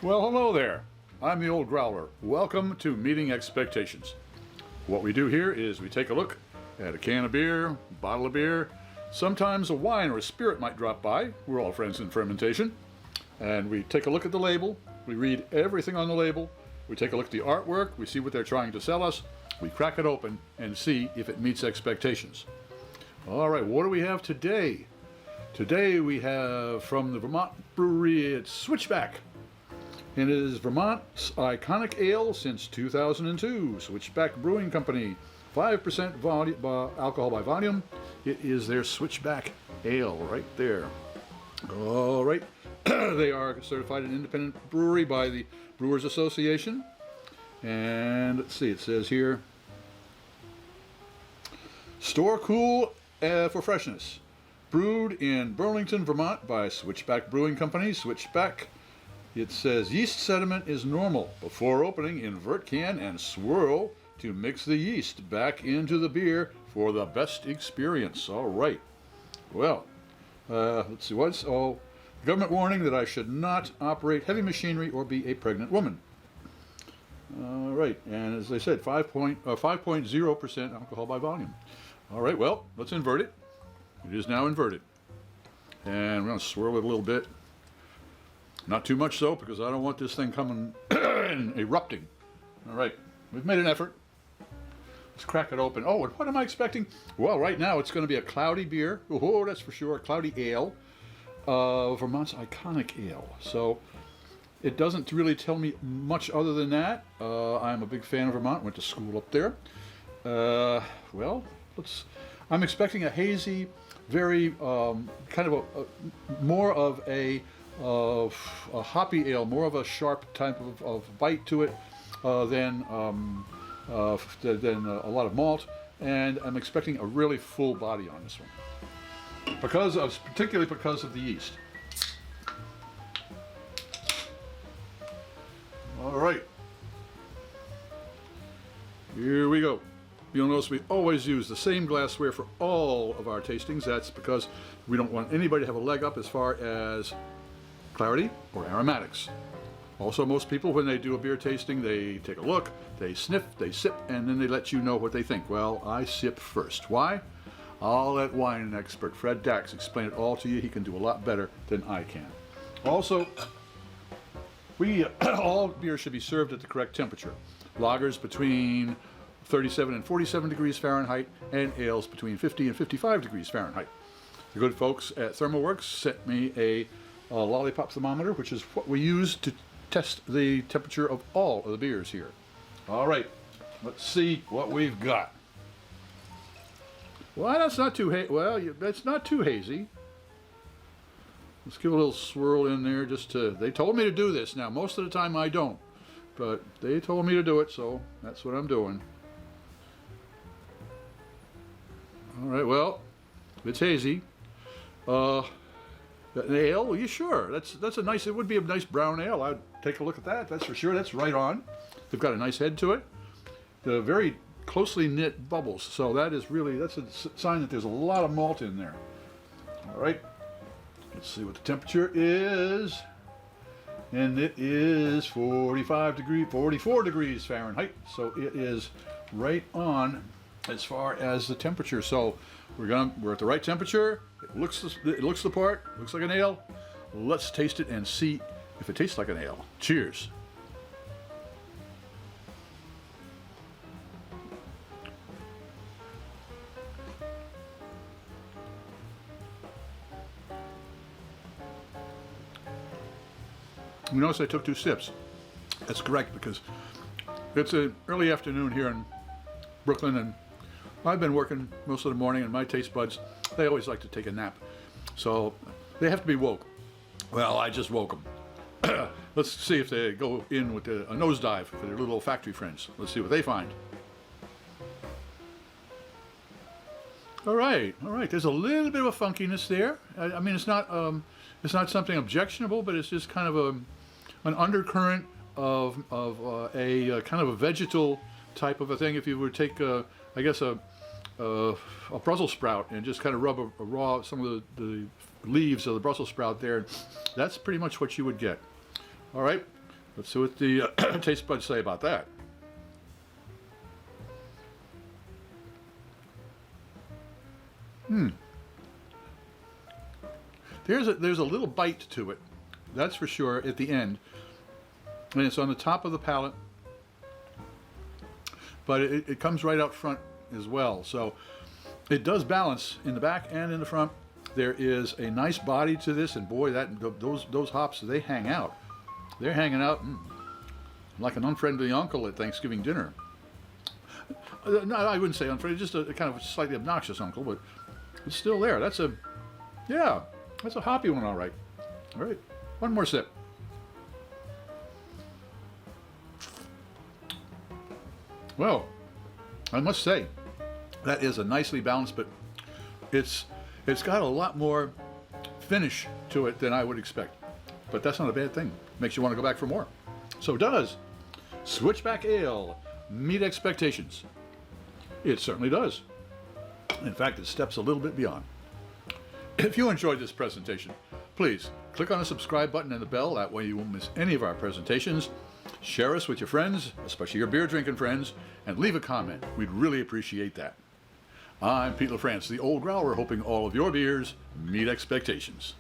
Well, hello there. I'm the old Growler. Welcome to Meeting Expectations. What we do here is we take a look at a can of beer, bottle of beer, sometimes a wine or a spirit might drop by. We're all friends in fermentation. And we take a look at the label, we read everything on the label, we take a look at the artwork, we see what they're trying to sell us, we crack it open and see if it meets expectations. All right, what do we have today? Today we have from the Vermont brewery, it's Switchback. And it is Vermont's iconic ale since 2002, Switchback Brewing Company, 5% alcohol by volume. It is their Switchback Ale right there. All right, they are certified an independent brewery by the Brewers Association. And let's see, it says here, store cool for freshness. Brewed in Burlington, Vermont by Switchback Brewing Company, Switchback. It says yeast sediment is normal. Before opening, invert can and swirl to mix the yeast back into the beer for the best experience. All right. Well, let's see what's government warning that I should not operate heavy machinery or be a pregnant woman. All right, and as I said, 5.0% alcohol by volume. All right, well, let's invert it. It is now inverted, and we're going to swirl it a little bit. Not too much so, because I don't want this thing coming and erupting. All right, we've made an effort. Let's crack it open. Oh, and what am I expecting? Well, right now it's going to be a cloudy beer. Oh, that's for sure, a cloudy ale. Vermont's iconic ale. So it doesn't really tell me much other than that. I'm a big fan of Vermont. Went to school up there. Well, I'm expecting a hazy, very kind of more of a hoppy ale, more of a sharp type of bite to it than a lot of malt, and I'm expecting a really full body on this one, particularly because of the yeast. All right, here we go. You'll notice we always use the same glassware for all of our tastings. That's because we don't want anybody to have a leg up as far as clarity or aromatics. Also, most people, when they do a beer tasting, they take a look, they sniff, they sip, and then they let you know what they think. Well, I sip first. Why? I'll let wine expert Fred Dax explain it all to you. He can do a lot better than I can. Also, all beer should be served at the correct temperature. Lagers between 37 and 47 degrees Fahrenheit, and ales between 50 and 55 degrees Fahrenheit. The good folks at ThermoWorks sent me a lollipop thermometer, which is what we use to test the temperature of all of the beers here. All right, let's see what we've got. Well, that's not too that's not too hazy. Let's give a little swirl in there they told me to do this. Now, most of the time I don't, but they told me to do it, so that's what I'm doing. All right, well, it's hazy. An ale? Are you sure? That's a nice. It would be a nice brown ale. I'd take a look at that. That's for sure. That's right on. They've got a nice head to it. The very closely knit bubbles. So that's a sign that there's a lot of malt in there. All right. Let's see what the temperature is, and it is 44 degrees Fahrenheit. So it is right on as far as the temperature. So we're at the right temperature. It looks the part. Looks like an ale. Let's taste it and see if it tastes like an ale. Cheers. You notice I took 2 sips. That's correct, because it's an early afternoon here in Brooklyn, and I've been working most of the morning, and my taste buds, they always like to take a nap. So they have to be woke. Well, I just woke them. Let's see if they go in with a nosedive for their little olfactory friends. Let's see what they find. All right. There's a little bit of a funkiness there. I mean, it's not something objectionable, but it's just kind of an undercurrent of a kind of a vegetal type of a thing. If you were to take, I guess, a Brussels sprout and just kind of rub some of the leaves of the Brussels sprout there, that's pretty much what you would get. All right, Let's see what the taste buds say about that. There's a little bite to it, that's for sure, at the end. And it's on the top of the palate. But it comes right out front as well. So it does balance in the back and in the front. There is a nice body to this, and boy, those hops, they hang out. They're hanging out like an unfriendly uncle at Thanksgiving dinner. No, I wouldn't say unfriendly, just a kind of slightly obnoxious uncle, but it's still there. That's a hoppy one, all right. All right, one more sip. Well, I must say, that is a nicely balanced, but it's got a lot more finish to it than I would expect. But that's not a bad thing. Makes you want to go back for more. So does Switchback Ale meet expectations? It certainly does. In fact, it steps a little bit beyond. If you enjoyed this presentation, please click on the subscribe button and the bell. That way you won't miss any of our presentations. Share us with your friends, especially your beer drinking friends, and leave a comment. We'd really appreciate that. I'm Pete LaFrance, the Old Growler, hoping all of your beers meet expectations.